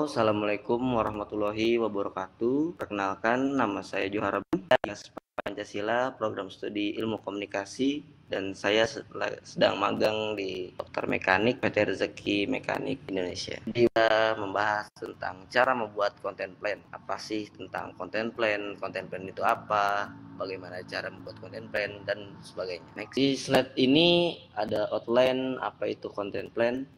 Halo, Assalamualaikum warahmatullahi wabarakatuh. Perkenalkan, nama saya Johara dari Pancasila, program studi Ilmu Komunikasi, dan saya sedang magang di Dokter Mekanik PT Rezeki Mekanik Indonesia. Dia membahas tentang cara membuat content plan. Apa sih tentang content plan? Content plan itu apa? Bagaimana cara membuat content plan dan sebagainya. Next, di slide ini ada outline apa itu content plan,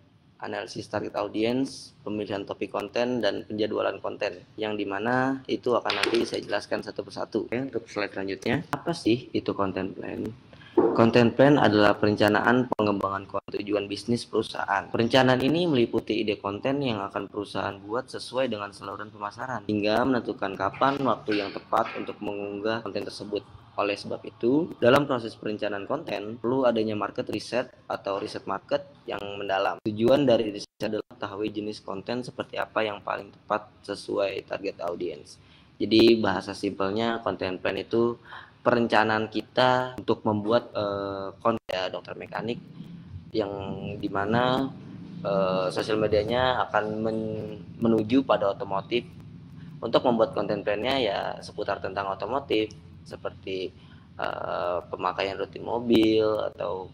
analisis target audience, pemilihan topik konten, dan penjadwalan konten, yang dimana itu akan nanti saya jelaskan satu persatu. Oke, untuk slide selanjutnya, apa sih itu content plan? Content plan adalah perencanaan pengembangan tujuan bisnis perusahaan. Perencanaan ini meliputi ide konten yang akan perusahaan buat sesuai dengan saluran pemasaran, hingga menentukan kapan waktu yang tepat untuk mengunggah konten tersebut. Oleh sebab itu, dalam proses perencanaan konten, perlu adanya market research atau riset market yang mendalam. Tujuan dari riset adalah mengetahui jenis konten seperti apa yang paling tepat sesuai target audience. Jadi bahasa simpelnya, content plan itu perencanaan kita untuk membuat konten dokter mekanik, yang dimana sosial medianya akan menuju pada otomotif. Untuk membuat konten plannya ya seputar tentang otomotif, seperti pemakaian rutin mobil, atau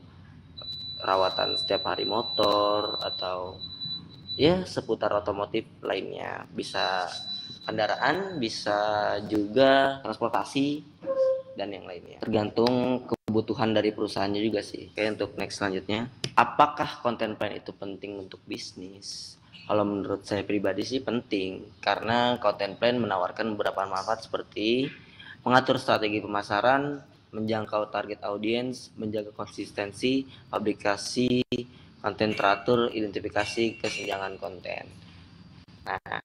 rawatan setiap hari motor, atau ya seputar otomotif lainnya. Bisa kendaraan, bisa juga transportasi, dan yang lainnya. Tergantung kebutuhan dari perusahaannya juga sih. Oke, untuk next selanjutnya. Apakah content plan itu penting untuk bisnis? Kalau menurut saya pribadi sih penting, karena content plan menawarkan beberapa manfaat seperti mengatur strategi pemasaran, menjangkau target audiens, menjaga konsistensi, publikasi, konten teratur, identifikasi kesenjangan konten. Nah,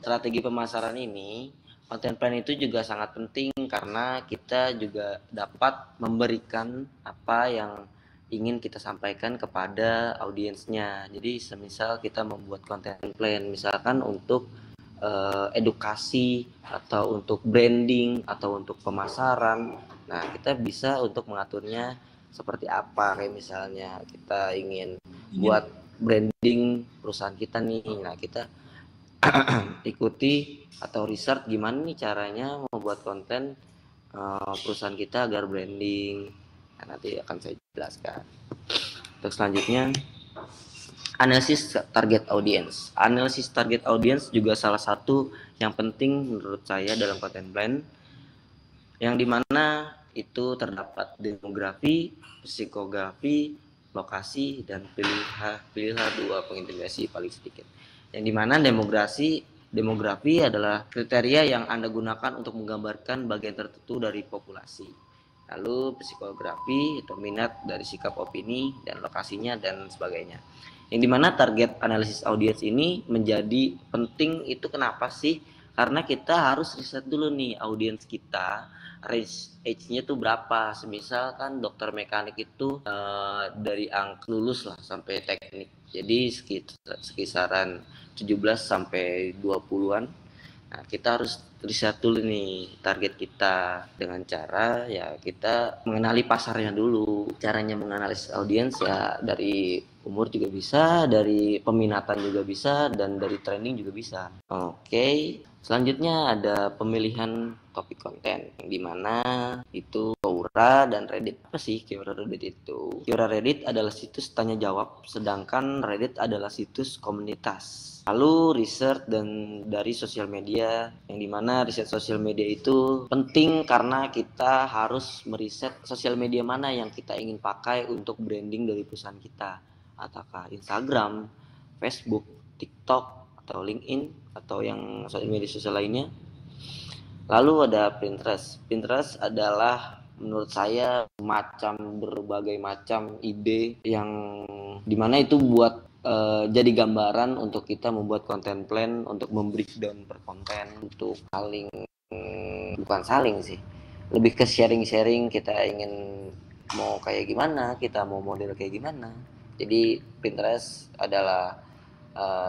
strategi pemasaran ini, content plan itu juga sangat penting karena kita juga dapat memberikan apa yang ingin kita sampaikan kepada audiensnya. Jadi semisal kita membuat content plan misalkan untuk edukasi, atau untuk branding, atau untuk pemasaran, nah kita bisa untuk mengaturnya seperti apa. Kayak misalnya kita ingin buat branding perusahaan kita nih, nah kita ikuti atau research gimana nih caranya membuat konten perusahaan kita agar branding. Nah, nanti akan saya jelaskan. Untuk selanjutnya, analisis target audience. Analisis target audience juga salah satu yang penting menurut saya dalam content plan, yang dimana itu terdapat demografi, psikografi, lokasi, dan pilihlah dua pengintegrasi paling sedikit. Yang dimana demografi adalah kriteria yang Anda gunakan untuk menggambarkan bagian tertentu dari populasi. Lalu psikografi itu minat dari sikap, opini, dan lokasinya, dan sebagainya. Yang dimana target analisis audiens ini menjadi penting itu kenapa sih? Karena kita harus riset dulu nih audiens kita, range age-nya tuh berapa. Semisal kan dokter mekanik itu dari angka lulus lah sampai teknik. Jadi sekisaran 17 sampai 20-an. Nah, kita harus riset dulu nih target kita dengan cara ya kita mengenali pasarnya dulu. Caranya menganalisis audiens ya dari umur juga bisa, dari peminatan juga bisa, dan dari training juga bisa. Oke, selanjutnya ada pemilihan topik konten, yang dimana itu Quora dan Reddit. Apa sih Quora Reddit itu? Quora Reddit adalah situs tanya jawab, sedangkan Reddit adalah situs komunitas. Lalu riset dan dari sosial media, yang dimana riset sosial media itu penting karena kita harus meriset sosial media mana yang kita ingin pakai untuk branding dari perusahaan kita. Apakah Instagram, Facebook, TikTok, atau LinkedIn, atau yang media sosial lainnya. Lalu ada Pinterest. Pinterest adalah menurut saya berbagai macam ide yang dimana itu buat jadi gambaran untuk kita membuat content plan, untuk membreakdown per konten, untuk bukan saling sih, lebih ke sharing-sharing, kita ingin mau kayak gimana, kita mau model kayak gimana. Jadi Pinterest adalah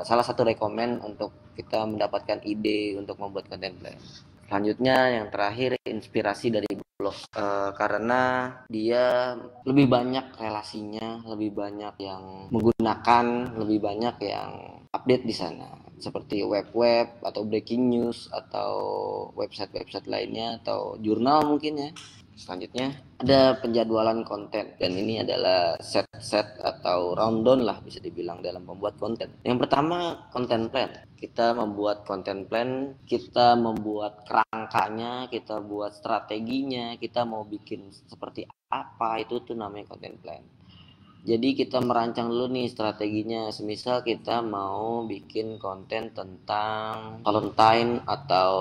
salah satu rekomen untuk kita mendapatkan ide untuk membuat content plan. Selanjutnya yang terakhir, inspirasi dari blog, karena dia lebih banyak relasinya, lebih banyak yang menggunakan, lebih banyak yang update di sana. seperti web-web atau breaking news atau website-website lainnya atau jurnal mungkin ya. Selanjutnya ada penjadwalan konten, dan ini adalah set atau rundown lah bisa dibilang dalam membuat konten. Yang pertama, content plan. Kita membuat content plan, kita membuat kerangkanya, kita buat strateginya, kita mau bikin seperti apa, itu tuh namanya content plan. Jadi kita merancang dulu nih strateginya. Semisal kita mau bikin konten tentang Valentine atau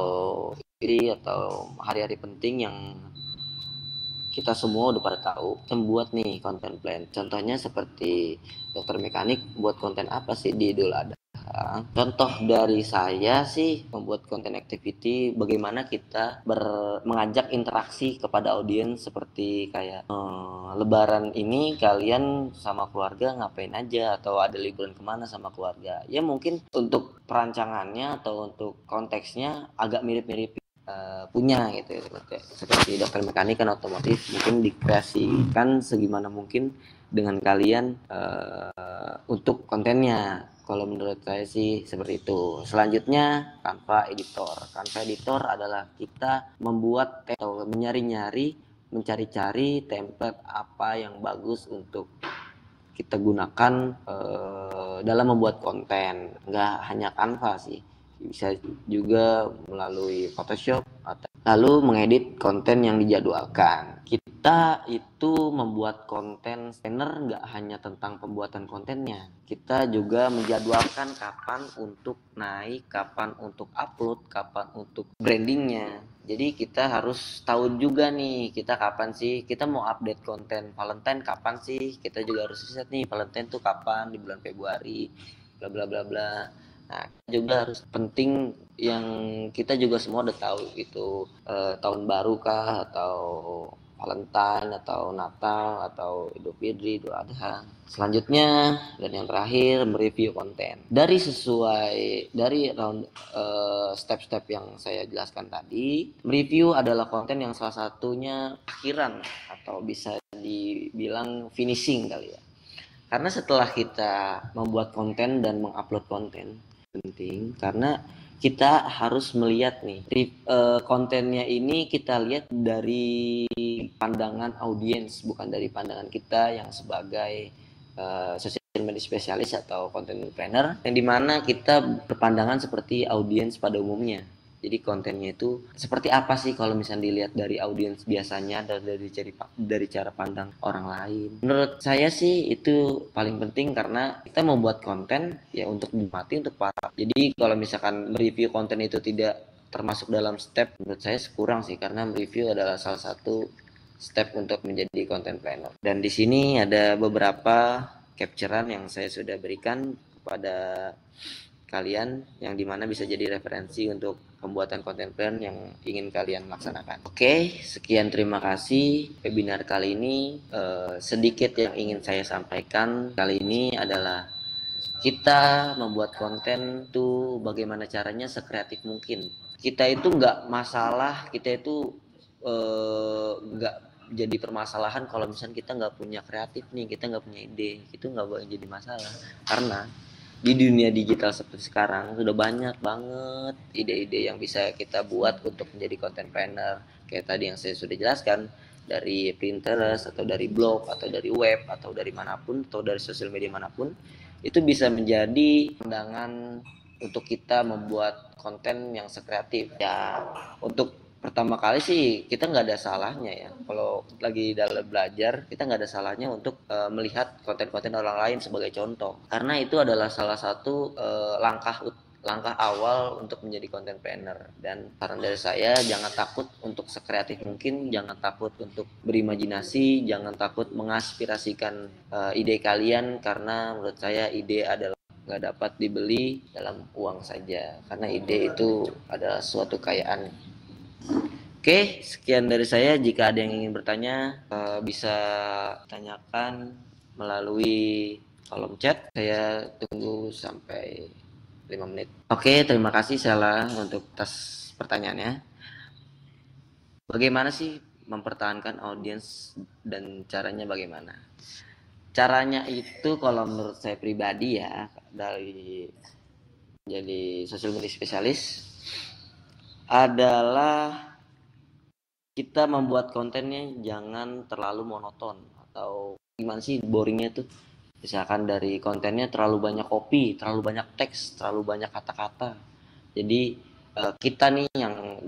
hari-hari penting yang kita semua udah pada tahu, kita buat nih konten plan. Contohnya seperti dokter mekanik buat konten apa sih di Idul Adha. Contoh dari saya sih membuat konten activity bagaimana kita mengajak interaksi kepada audiens, seperti kayak lebaran ini kalian sama keluarga ngapain aja, atau ada liburan kemana sama keluarga. Ya mungkin untuk perancangannya atau untuk konteksnya agak mirip-mirip punya gitu ya, seperti dokter mekanik kan otomotif, mungkin dikreasikan segimana mungkin dengan kalian untuk kontennya. Kalau menurut saya sih seperti itu. Selanjutnya Canva editor. Canva editor adalah kita membuat atau mencari-cari template apa yang bagus untuk kita gunakan dalam membuat konten. Nggak hanya Canva sih, bisa juga melalui Photoshop atau lalu mengedit konten yang dijadwalkan. Kita itu membuat konten planner nggak hanya tentang pembuatan kontennya, kita juga menjadwalkan kapan untuk naik, kapan untuk upload, kapan untuk brandingnya. Jadi kita harus tahu juga nih, kita kapan sih kita mau update konten Valentine, kapan sih kita juga harus riset nih Valentine tuh kapan, di bulan Februari, bla bla bla bla. Nah, juga harus penting yang kita juga semua udah tahu itu tahun baru kah, atau Valentine, atau Natal, atau Idul Fitri, Idul Adha. Selanjutnya dan yang terakhir, mereview konten. Dari round step-step yang saya jelaskan tadi, mereview adalah konten yang salah satunya akhiran atau bisa dibilang finishing kali ya. Karena setelah kita membuat konten dan mengupload konten, penting karena kita harus melihat nih kontennya ini, kita lihat dari pandangan audiens, bukan dari pandangan kita yang sebagai social media spesialis atau content planner, yang dimana kita berpandangan seperti audiens pada umumnya. Jadi kontennya itu seperti apa sih kalau misalnya dilihat dari audiens biasanya, dan dari cara pandang orang lain. Menurut saya sih itu paling penting, karena kita mau buat konten ya untuk dinikmati untuk para. Jadi kalau misalkan mereview konten itu tidak termasuk dalam step, menurut saya kurang sih, karena mereview adalah salah satu step untuk menjadi content planner. Dan di sini ada beberapa capturean yang saya sudah berikan kepada kalian, yang dimana bisa jadi referensi untuk pembuatan content plan yang ingin kalian laksanakan. Oke, sekian, terima kasih. Webinar kali ini sedikit yang ingin saya sampaikan kali ini adalah kita membuat konten tuh bagaimana caranya sekreatif mungkin. Kita itu nggak masalah, kita itu nggak jadi permasalahan kalau misalnya kita nggak punya kreatif nih, kita nggak punya ide, itu nggak boleh jadi masalah. Karena di dunia digital seperti sekarang sudah banyak banget ide-ide yang bisa kita buat untuk menjadi content planner. Kayak tadi yang saya sudah jelaskan, dari Pinterest atau dari blog atau dari web atau dari manapun atau dari sosial media manapun, itu bisa menjadi pandangan untuk kita membuat konten yang sekreatif. Ya, untuk pertama kali sih kita nggak ada salahnya ya, kalau lagi dalam belajar kita nggak ada salahnya untuk melihat konten-konten orang lain sebagai contoh, karena itu adalah salah satu langkah awal untuk menjadi content planner. Dan saran dari saya, jangan takut untuk sekreatif mungkin, jangan takut untuk berimajinasi, jangan takut mengaspirasikan ide kalian, karena menurut saya ide adalah nggak dapat dibeli dalam uang saja, karena ide itu adalah suatu kekayaan. Oke, sekian dari saya. Jika ada yang ingin bertanya, bisa tanyakan melalui kolom chat. Saya tunggu sampai 5 menit. Oke, terima kasih Sela untuk atas pertanyaannya. Bagaimana sih mempertahankan audiens dan caranya bagaimana? Caranya itu kalau menurut saya pribadi ya, dari jadi social media spesialis adalah kita membuat kontennya jangan terlalu monoton atau gimana sih boringnya tuh. Misalkan dari kontennya terlalu banyak copy, terlalu banyak teks, terlalu banyak kata-kata. Jadi kita nih yang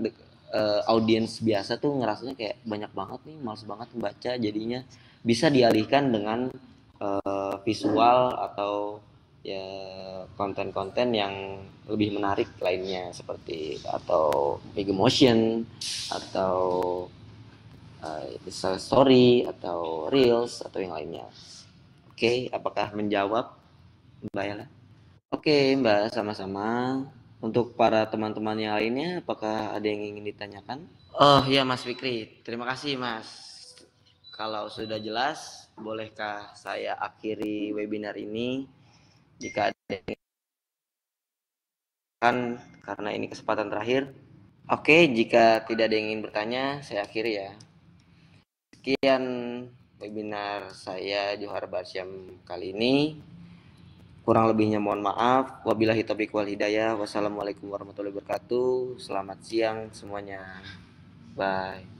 audiens biasa tuh ngerasanya kayak banyak banget nih, males banget membaca. Jadinya bisa dialihkan dengan visual atau ya konten-konten yang lebih menarik lainnya seperti atau big motion atau story atau reels atau yang lainnya. Oke, apakah menjawab Mbak Ella? Oke, Mbak, sama-sama. Untuk para teman-teman yang lainnya, apakah ada yang ingin ditanyakan? Oh ya, Mas Fikri, terima kasih Mas. Kalau sudah jelas, bolehkah saya akhiri webinar ini? Jika ada yang kan karena ini kesempatan terakhir. Oke, jika tidak ada yang ingin bertanya, saya akhiri ya. Sekian webinar saya Johar Barsyam kali ini. Kurang lebihnya mohon maaf. Wabillahi taufiq wal hidayah. Wassalamualaikum warahmatullahi wabarakatuh. Selamat siang semuanya. Bye.